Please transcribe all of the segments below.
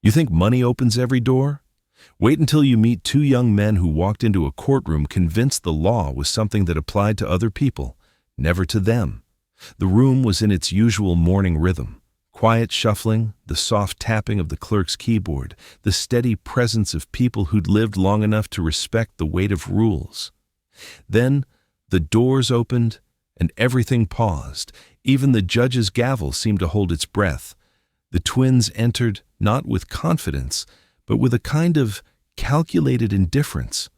You think money opens every door? Wait until you meet two young men who walked into a courtroom convinced the law was something that applied to other people, never to them. The room was in its usual morning rhythm. Quiet shuffling, the soft tapping of the clerk's keyboard, the steady presence of people who'd lived long enough to respect the weight of rules. Then the doors opened and everything paused. Even the judge's gavel seemed to hold its breath. The twins entered not with confidence, but with a kind of calculated indifference.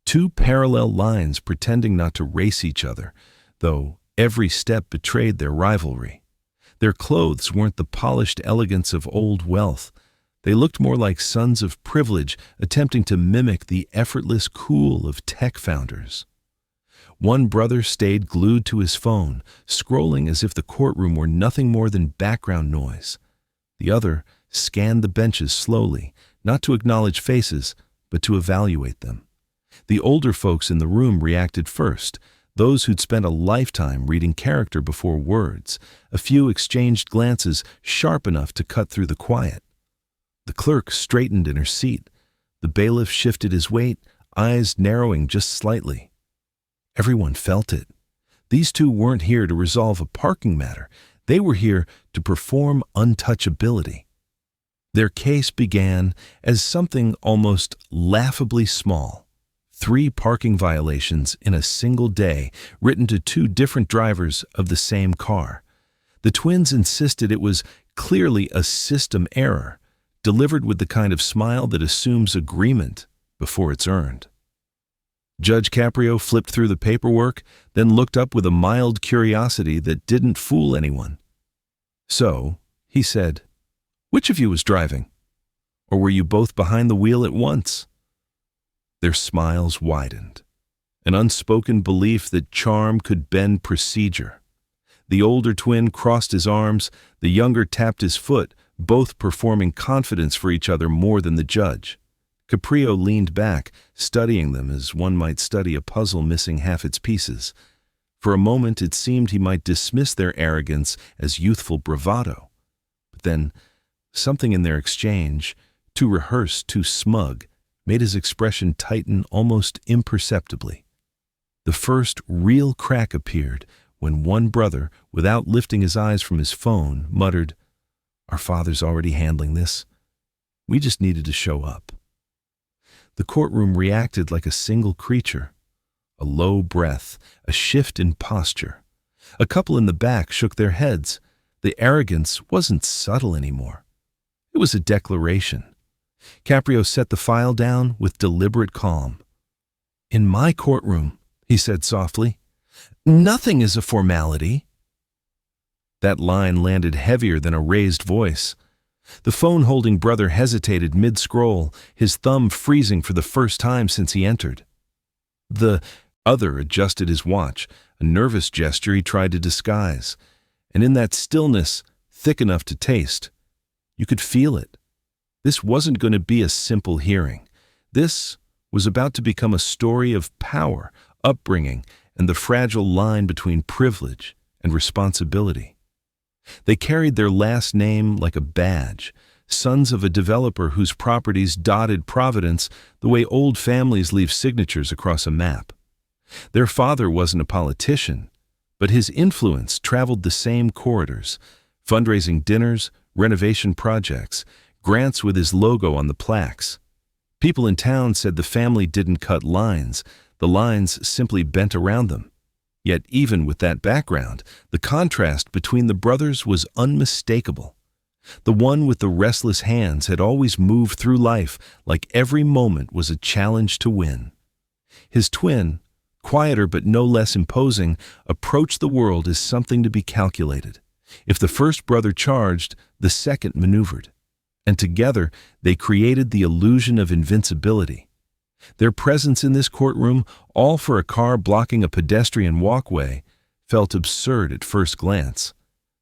Two parallel lines pretending not to race each other, though every step betrayed their rivalry. Their clothes weren't the polished elegance of old wealth. They looked more like sons of privilege attempting to mimic the effortless cool of tech founders. One brother stayed glued to his phone, scrolling as if the courtroom were nothing more than background noise. The other scanned the benches slowly, not to acknowledge faces, but to evaluate them. The older folks in the room reacted first, those who'd spent a lifetime reading character before words. A few exchanged glances sharp enough to cut through the quiet. The clerk straightened in her seat. The bailiff shifted his weight, eyes narrowing just slightly. Everyone felt it. These two weren't here to resolve a parking matter. They were here to perform untouchability. Their case began as something almost laughably small. 3 parking violations in a single day, written to 2 different drivers of the same car. The twins insisted it was clearly a system error, delivered with the kind of smile that assumes agreement before it's earned. Judge Caprio flipped through the paperwork, then looked up with a mild curiosity that didn't fool anyone. "So," he said, "which of you was driving? Or were you both behind the wheel at once?" Their smiles widened, an unspoken belief that charm could bend procedure. The older twin crossed his arms, the younger tapped his foot, both performing confidence for each other more than the judge. Caprio leaned back, studying them as one might study a puzzle missing half its pieces. For a moment it seemed he might dismiss their arrogance as youthful bravado. But then, something in their exchange, too rehearsed, too smug, made his expression tighten almost imperceptibly. The first real crack appeared when one brother, without lifting his eyes from his phone, muttered, "Our father's already handling this. We just needed to show up." The courtroom reacted like a single creature. A low breath, a shift in posture. A couple in the back shook their heads. The arrogance wasn't subtle anymore. It was a declaration. Caprio set the file down with deliberate calm. "In my courtroom," he said softly, "nothing is a formality." That line landed heavier than a raised voice. The phone-holding brother hesitated mid-scroll, his thumb freezing for the first time since he entered. The other adjusted his watch, a nervous gesture he tried to disguise. And in that stillness, thick enough to taste, you could feel it. This wasn't going to be a simple hearing. This was about to become a story of power, upbringing, and the fragile line between privilege and responsibility. They carried their last name like a badge, sons of a developer whose properties dotted Providence the way old families leave signatures across a map. Their father wasn't a politician, but his influence traveled the same corridors: fundraising dinners, renovation projects, grants with his logo on the plaques. People in town said the family didn't cut lines, the lines simply bent around them. Yet even with that background, the contrast between the brothers was unmistakable. The one with the restless hands had always moved through life like every moment was a challenge to win. His twin, quieter but no less imposing, approached the world as something to be calculated. If the first brother charged, the second maneuvered. And together they created the illusion of invincibility. Their presence in this courtroom, all for a car blocking a pedestrian walkway, felt absurd at first glance.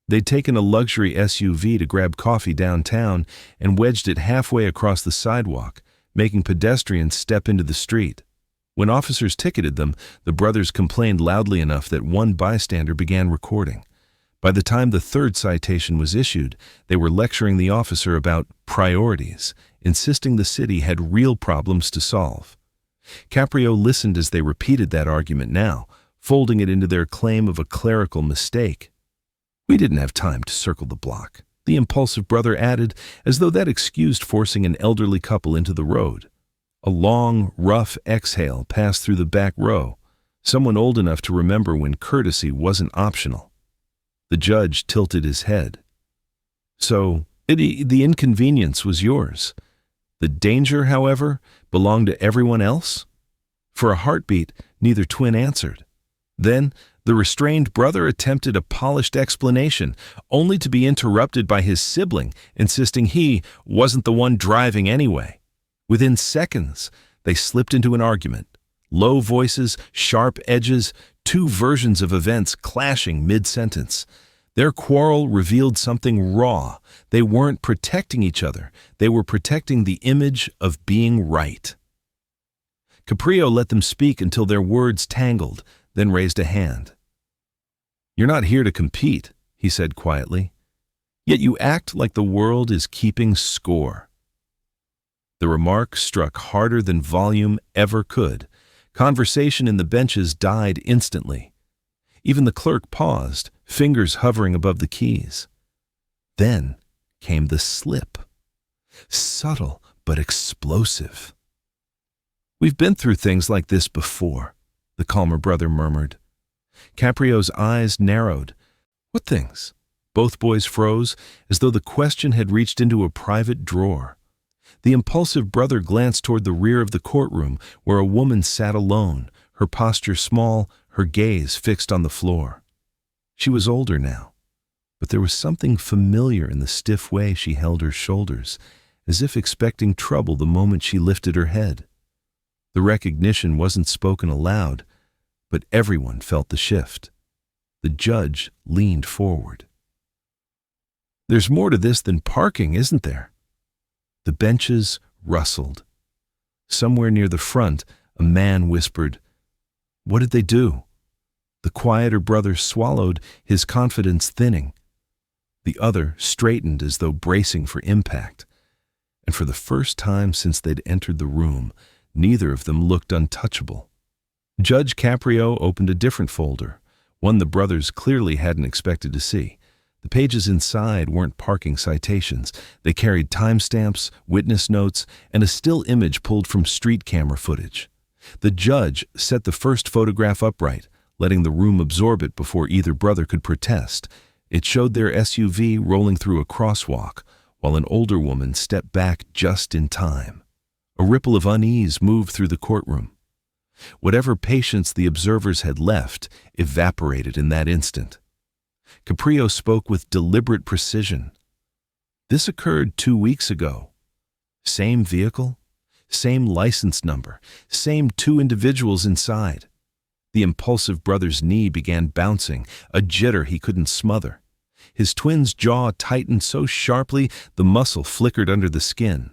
They'd taken a luxury SUV to grab coffee downtown and wedged it halfway across the sidewalk, making pedestrians step into the street. When officers ticketed them, the brothers complained loudly enough that one bystander began recording. By the time the third citation was issued, they were lecturing the officer about priorities, insisting the city had real problems to solve. Caprio listened as they repeated that argument now, folding it into their claim of a clerical mistake. "We didn't have time to circle the block," the impulsive brother added, as though that excused forcing an elderly couple into the road. A long, rough exhale passed through the back row, someone old enough to remember when courtesy wasn't optional. The judge tilted his head. "So, the inconvenience was yours. The danger, however, belonged to everyone else?" For a heartbeat, neither twin answered. Then, the restrained brother attempted a polished explanation, only to be interrupted by his sibling, insisting he wasn't the one driving anyway. Within seconds, they slipped into an argument. Low voices, sharp edges, two versions of events clashing mid-sentence. Their quarrel revealed something raw. They weren't protecting each other. They were protecting the image of being right. Caprio let them speak until their words tangled, then raised a hand. "You're not here to compete," he said quietly. "Yet you act like the world is keeping score." The remark struck harder than volume ever could. Conversation in the benches died instantly. Even the clerk paused, fingers hovering above the keys. Then came the slip. Subtle but explosive. "We've been through things like this before," the calmer brother murmured. Caprio's eyes narrowed. "What things?" Both boys froze, as though the question had reached into a private drawer. The impulsive brother glanced toward the rear of the courtroom, where a woman sat alone, her posture small, her gaze fixed on the floor. She was older now, but there was something familiar in the stiff way she held her shoulders, as if expecting trouble the moment she lifted her head. The recognition wasn't spoken aloud, but everyone felt the shift. The judge leaned forward. "There's more to this than parking, isn't there?" The benches rustled. Somewhere near the front, a man whispered, "What did they do?" The quieter brother swallowed, his confidence thinning. The other straightened as though bracing for impact. And for the first time since they'd entered the room, neither of them looked untouchable. Judge Caprio opened a different folder, one the brothers clearly hadn't expected to see. The pages inside weren't parking citations. They carried timestamps, witness notes, and a still image pulled from street camera footage. The judge set the first photograph upright, letting the room absorb it before either brother could protest. It showed their SUV rolling through a crosswalk, while an older woman stepped back just in time. A ripple of unease moved through the courtroom. Whatever patience the observers had left evaporated in that instant. Caprio spoke with deliberate precision. "This occurred 2 weeks ago. Same vehicle, same license number, same two individuals inside." The impulsive brother's knee began bouncing, a jitter he couldn't smother. His twin's jaw tightened so sharply the muscle flickered under the skin.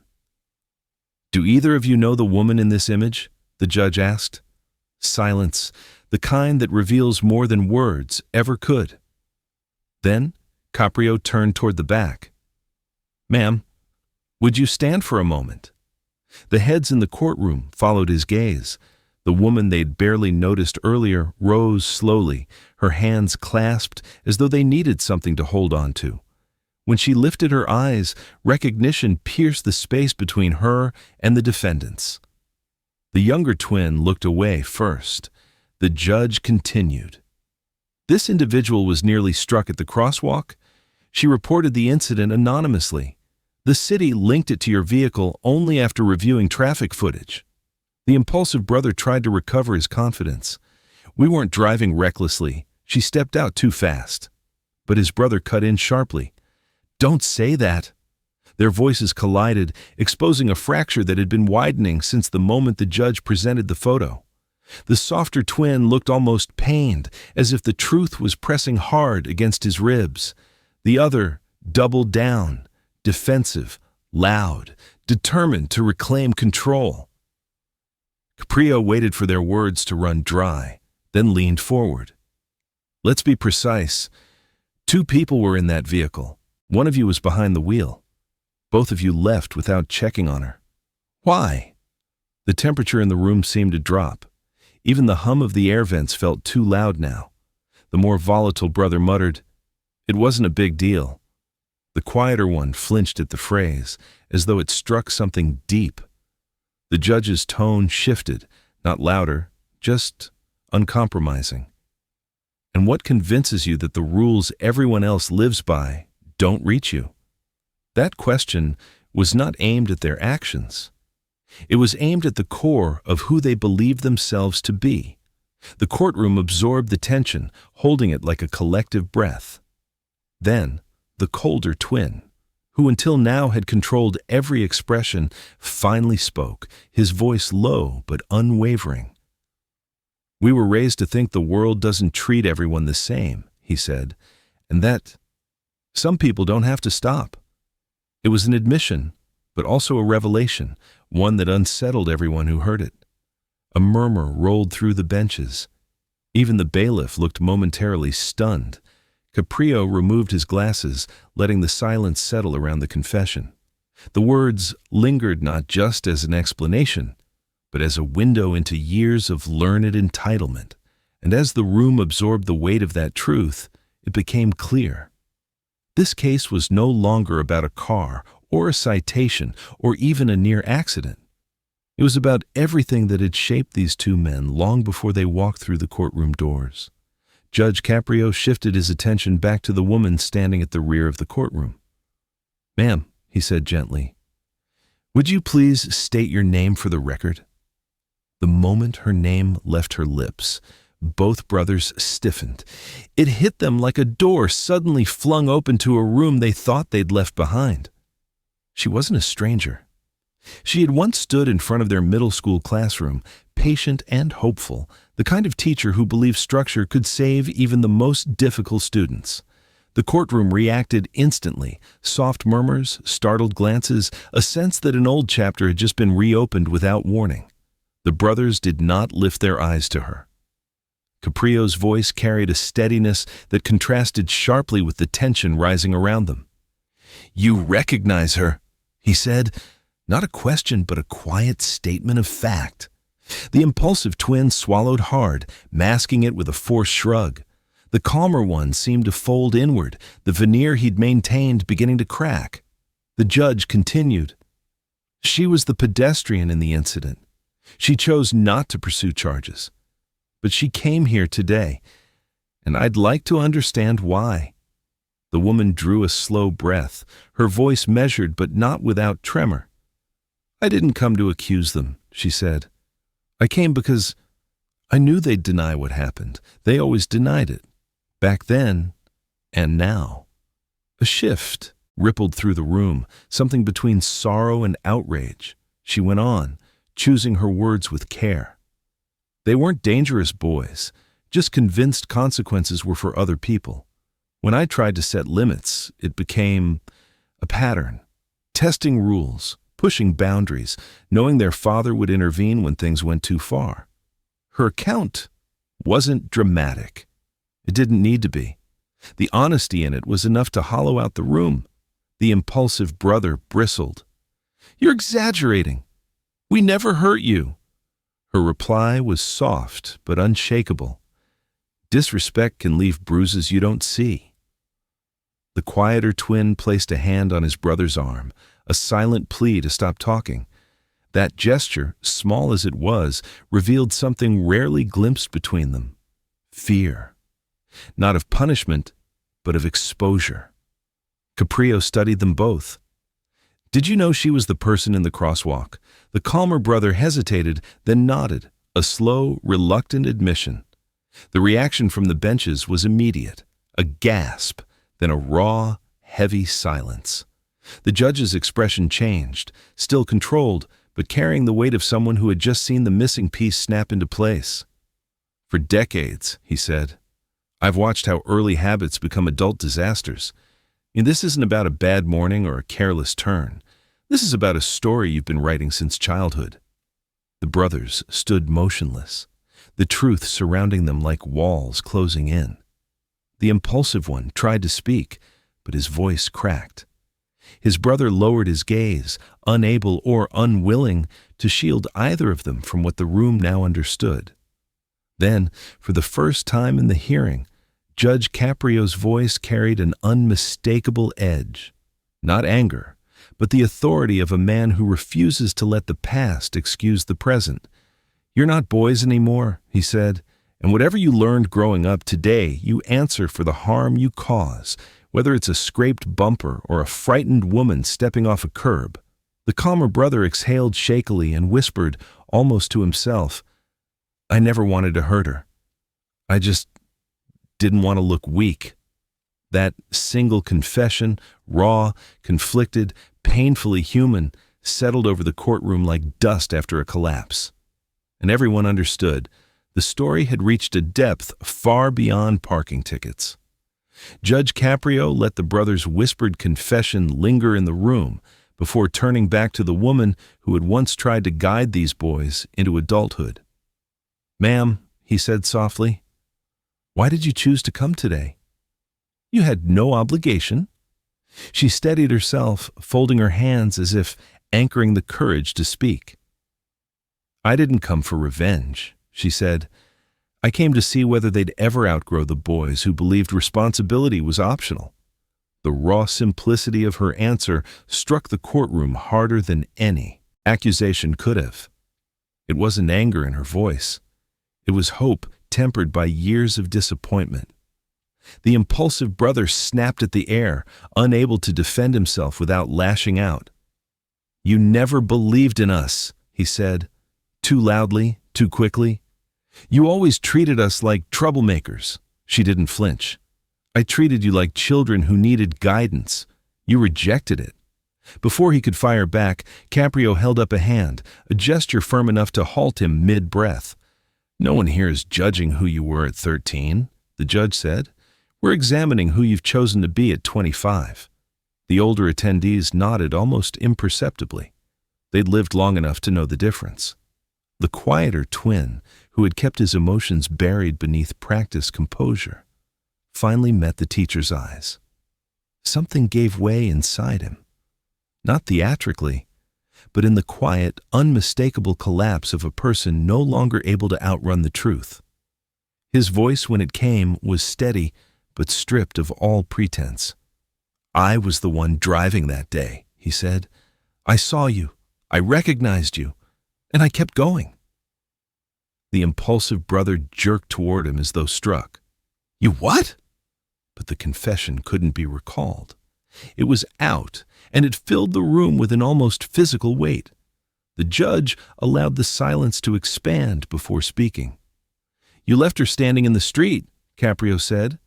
"Do either of you know the woman in this image?" the judge asked. Silence, the kind that reveals more than words ever could. Then, Caprio turned toward the back. "Ma'am, would you stand for a moment?" The heads in the courtroom followed his gaze. The woman they'd barely noticed earlier rose slowly, her hands clasped as though they needed something to hold on to. When she lifted her eyes, recognition pierced the space between her and the defendants. The younger twin looked away first. The judge continued. "This individual was nearly struck at the crosswalk. She reported the incident anonymously. The city linked it to your vehicle only after reviewing traffic footage." The impulsive brother tried to recover his confidence. "We weren't driving recklessly. She stepped out too fast." But his brother cut in sharply. "Don't say that." Their voices collided, exposing a fracture that had been widening since the moment the judge presented the photo. The softer twin looked almost pained, as if the truth was pressing hard against his ribs. The other doubled down, defensive, loud, determined to reclaim control. Caprio waited for their words to run dry, then leaned forward. "Let's be precise. Two people were in that vehicle. One of you was behind the wheel. Both of you left without checking on her. Why? The temperature in the room seemed to drop. Even the hum of the air vents felt too loud now. The more volatile brother muttered, "It wasn't a big deal." The quieter one flinched at the phrase, as though it struck something deep. The judge's tone shifted, not louder, just uncompromising. And what convinces you that the rules everyone else lives by don't reach you? That question was not aimed at their actions. It was aimed at the core of who they believed themselves to be. The courtroom absorbed the tension, holding it like a collective breath. Then, the colder twin, who until now had controlled every expression, finally spoke, his voice low but unwavering. "We were raised to think the world doesn't treat everyone the same," he said, "and that some people don't have to stop." It was an admission, but also a revelation, one that unsettled everyone who heard it. A murmur rolled through the benches. Even the bailiff looked momentarily stunned. Caprio removed his glasses, letting the silence settle around the confession. The words lingered not just as an explanation, but as a window into years of learned entitlement. And as the room absorbed the weight of that truth, it became clear. This case was no longer about a car or a citation or even a near accident. It was about everything that had shaped these two men long before they walked through the courtroom doors. Judge Caprio shifted his attention back to the woman standing at the rear of the courtroom. "Ma'am," he said gently, "would you please state your name for the record?" The moment her name left her lips, both brothers stiffened. It hit them like a door suddenly flung open to a room they thought they'd left behind. She wasn't a stranger. She had once stood in front of their middle school classroom, patient and hopeful, the kind of teacher who believed structure could save even the most difficult students. The courtroom reacted instantly, soft murmurs, startled glances, a sense that an old chapter had just been reopened without warning. The brothers did not lift their eyes to her. Caprio's voice carried a steadiness that contrasted sharply with the tension rising around them. "You recognize her," he said, not a question but a quiet statement of fact. The impulsive twin swallowed hard, masking it with a forced shrug. The calmer one seemed to fold inward, the veneer he'd maintained beginning to crack. The judge continued. "She was the pedestrian in the incident. She chose not to pursue charges. But she came here today, and I'd like to understand why." The woman drew a slow breath, her voice measured but not without tremor. "I didn't come to accuse them," she said. "I came because I knew they'd deny what happened. They always denied it. Back then and now." A shift rippled through the room, something between sorrow and outrage. She went on, choosing her words with care. "They weren't dangerous boys, just convinced consequences were for other people. When I tried to set limits, it became a pattern. Testing rules, pushing boundaries, knowing their father would intervene when things went too far. Her account wasn't dramatic. It didn't need to be. The honesty in it was enough to hollow out the room." The impulsive brother bristled. "You're exaggerating. We never hurt you." Her reply was soft but unshakable. "Disrespect can leave bruises you don't see." The quieter twin placed a hand on his brother's arm, a silent plea to stop talking. That gesture, small as it was, revealed something rarely glimpsed between them. Fear. Not of punishment, but of exposure. Caprio studied them both. "Did you know she was the person in the crosswalk?" The calmer brother hesitated, then nodded, a slow, reluctant admission. The reaction from the benches was immediate, a gasp, then a raw, heavy silence. The judge's expression changed, still controlled, but carrying the weight of someone who had just seen the missing piece snap into place. "For decades," he said, "I've watched how early habits become adult disasters. And this isn't about a bad morning or a careless turn. This is about a story you've been writing since childhood." The brothers stood motionless, the truth surrounding them like walls closing in. The impulsive one tried to speak, but his voice cracked. His brother lowered his gaze, unable or unwilling to shield either of them from what the room now understood. Then, for the first time in the hearing, Judge Caprio's voice carried an unmistakable edge. Not anger, but the authority of a man who refuses to let the past excuse the present. "You're not boys anymore," he said, "and whatever you learned growing up today, you answer for the harm you cause, whether it's a scraped bumper or a frightened woman stepping off a curb." The calmer brother exhaled shakily and whispered, almost to himself, "I never wanted to hurt her. I just didn't want to look weak." That single confession, raw, conflicted, painfully human, settled over the courtroom like dust after a collapse. And everyone understood. The story had reached a depth far beyond parking tickets. Judge Caprio let the brother's whispered confession linger in the room before turning back to the woman who had once tried to guide these boys into adulthood. "Ma'am," he said softly, "why did you choose to come today? You had no obligation." She steadied herself, folding her hands as if anchoring the courage to speak. "I didn't come for revenge," she said. "I came to see whether they'd ever outgrow the boys who believed responsibility was optional." The raw simplicity of her answer struck the courtroom harder than any accusation could have. It wasn't anger in her voice. It was hope tempered by years of disappointment. The impulsive brother snapped at the air, unable to defend himself without lashing out. "You never believed in us," he said, too loudly, too quickly. "You always treated us like troublemakers." She didn't flinch. "I treated you like children who needed guidance. You rejected it." Before he could fire back, Caprio held up a hand, a gesture firm enough to halt him mid-breath. "No one here is judging who you were at 13, the judge said. "We're examining who you've chosen to be at 25. The older attendees nodded almost imperceptibly. They'd lived long enough to know the difference. The quieter twin, who had kept his emotions buried beneath practiced composure, finally met the teacher's eyes. Something gave way inside him. Not theatrically, but in the quiet, unmistakable collapse of a person no longer able to outrun the truth. His voice, when it came, was steady, but stripped of all pretense. "I was the one driving that day," he said. "I saw you, I recognized you, and I kept going." The impulsive brother jerked toward him as though struck. "You what?" But the confession couldn't be recalled. It was out, and it filled the room with an almost physical weight. The judge allowed the silence to expand before speaking. "You left her standing in the street," Caprio said,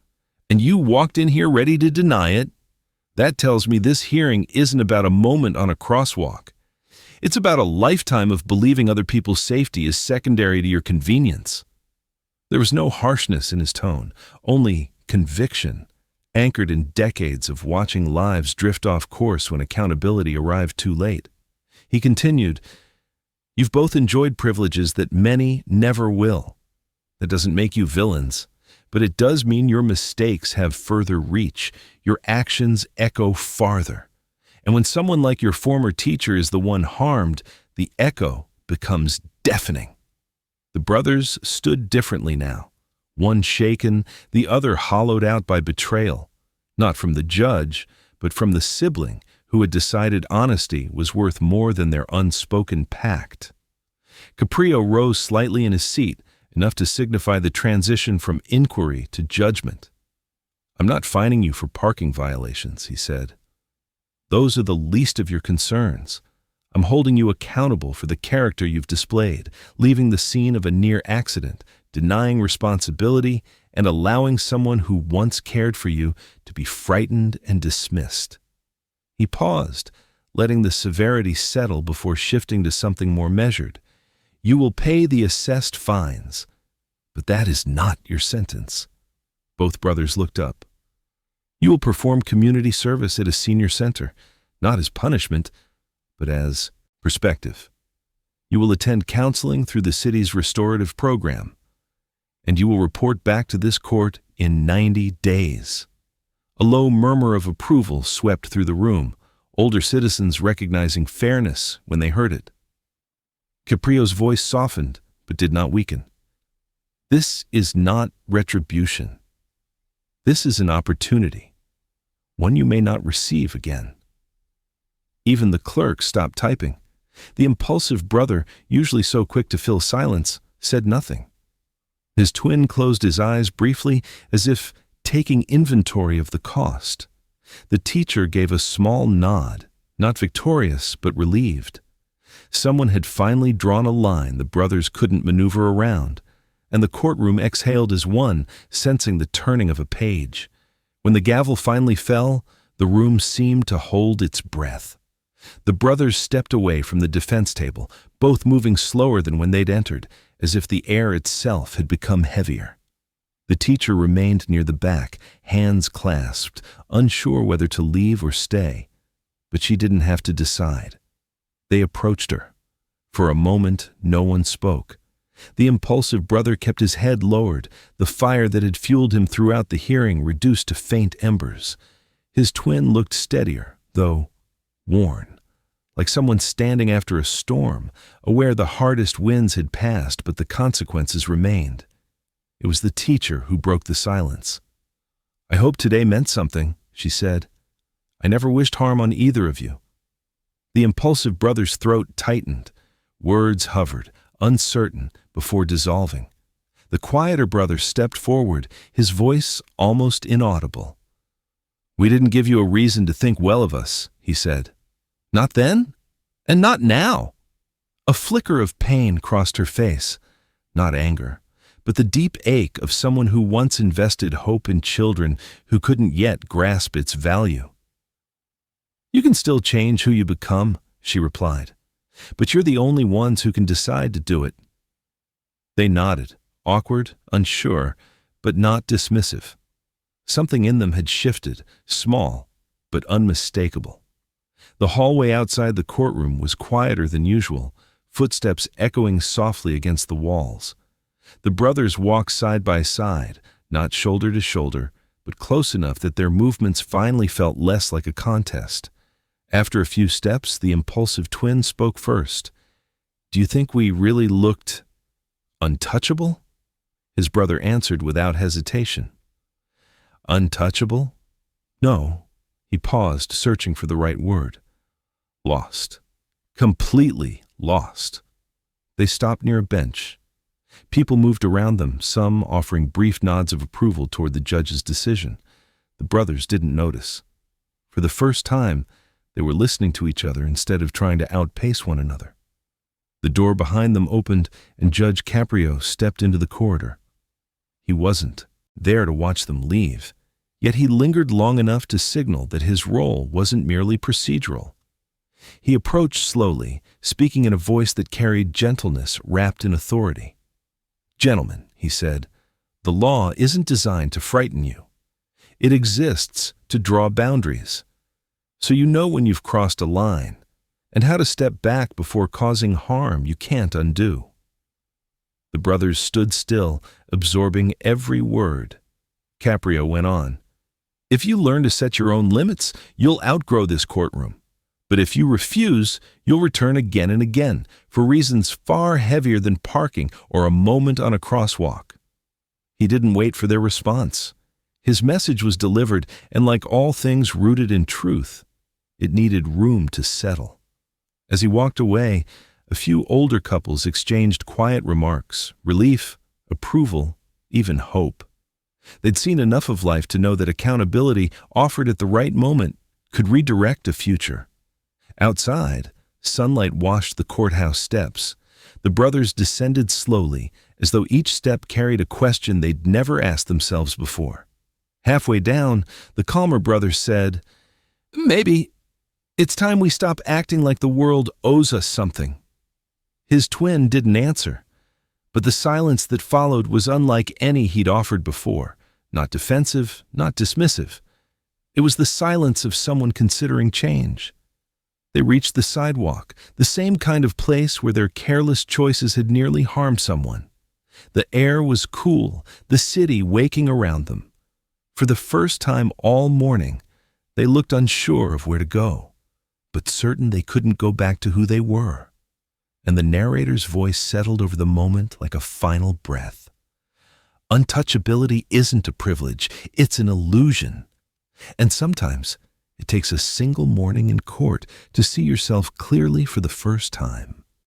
"and you walked in here ready to deny it. That tells me this hearing isn't about a moment on a crosswalk. It's about a lifetime of believing other people's safety is secondary to your convenience." There was no harshness in his tone, only conviction, anchored in decades of watching lives drift off course when accountability arrived too late. He continued, "You've both enjoyed privileges that many never will. That doesn't make you villains, but it does mean your mistakes have further reach, your actions echo farther. And when someone like your former teacher is the one harmed, the echo becomes deafening." The brothers stood differently now, one shaken, the other hollowed out by betrayal, not from the judge, but from the sibling who had decided honesty was worth more than their unspoken pact. Caprio rose slightly in his seat, enough to signify the transition from inquiry to judgment. "I'm not fining you for parking violations," he said. "Those are the least of your concerns. I'm holding you accountable for the character you've displayed, leaving the scene of a near accident, denying responsibility, and allowing someone who once cared for you to be frightened and dismissed." He paused, letting the severity settle before shifting to something more measured. "You will pay the assessed fines, but that is not your sentence." Both brothers looked up. "You will perform community service at a senior center, not as punishment, but as perspective. You will attend counseling through the city's restorative program, and you will report back to this court in 90 days. A low murmur of approval swept through the room, older citizens recognizing fairness when they heard it. Caprio's voice softened, but did not weaken. This is not retribution. This is an opportunity, one you may not receive again. Even the clerk stopped typing. The impulsive brother, usually so quick to fill silence, said nothing. His twin closed his eyes briefly, as if taking inventory of the cost. The teacher gave a small nod, not victorious, but relieved. Someone had finally drawn a line the brothers couldn't maneuver around, and the courtroom exhaled as one, sensing the turning of a page. When the gavel finally fell, the room seemed to hold its breath. The brothers stepped away from the defense table, both moving slower than when they'd entered, as if the air itself had become heavier. The teacher remained near the back, hands clasped, unsure whether to leave or stay. But she didn't have to decide. They approached her. For a moment, no one spoke. The impulsive brother kept his head lowered, the fire that had fueled him throughout the hearing reduced to faint embers. His twin looked steadier, though worn, like someone standing after a storm, aware the hardest winds had passed but the consequences remained. It was the teacher who broke the silence. "I hope today meant something," she said. "I never wished harm on either of you." The impulsive brother's throat tightened. Words hovered, uncertain, before dissolving. The quieter brother stepped forward, his voice almost inaudible. "We didn't give you a reason to think well of us," he said. "Not then? And not now?" A flicker of pain crossed her face, not anger, but the deep ache of someone who once invested hope in children who couldn't yet grasp its value. "You can still change who you become," she replied, "but you're the only ones who can decide to do it." They nodded, awkward, unsure, but not dismissive. Something in them had shifted, small, but unmistakable. The hallway outside the courtroom was quieter than usual, footsteps echoing softly against the walls. The brothers walked side by side, not shoulder to shoulder, but close enough that their movements finally felt less like a contest. After a few steps, the impulsive twin spoke first. "Do you think we really looked untouchable?" His brother answered without hesitation. "Untouchable? No." He paused, searching for the right word. "Lost. Completely lost." They stopped near a bench. People moved around them, some offering brief nods of approval toward the judge's decision. The brothers didn't notice. For the first time, they were listening to each other instead of trying to outpace one another. The door behind them opened, and Judge Caprio stepped into the corridor. He wasn't there to watch them leave, yet he lingered long enough to signal that his role wasn't merely procedural. He approached slowly, speaking in a voice that carried gentleness wrapped in authority. "Gentlemen," he said, "the law isn't designed to frighten you. It exists to draw boundaries, so you know when you've crossed a line, and how to step back before causing harm you can't undo." The brothers stood still, absorbing every word. Caprio went on. "If you learn to set your own limits, you'll outgrow this courtroom. But if you refuse, you'll return again and again, for reasons far heavier than parking or a moment on a crosswalk." He didn't wait for their response. His message was delivered, and like all things rooted in truth, it needed room to settle. As he walked away, a few older couples exchanged quiet remarks, relief, approval, even hope. They'd seen enough of life to know that accountability, offered at the right moment, could redirect a future. Outside, sunlight washed the courthouse steps. The brothers descended slowly, as though each step carried a question they'd never asked themselves before. Halfway down, the calmer brother said, "Maybe it's time we stop acting like the world owes us something." His twin didn't answer, but the silence that followed was unlike any he'd offered before, not defensive, not dismissive. It was the silence of someone considering change. They reached the sidewalk, the same kind of place where their careless choices had nearly harmed someone. The air was cool, the city waking around them, For the first time all morning, they looked unsure of where to go, but certain they couldn't go back to who they were. And the narrator's voice settled over the moment like a final breath. Untouchability isn't a privilege, it's an illusion. And sometimes it takes a single morning in court to see yourself clearly for the first time.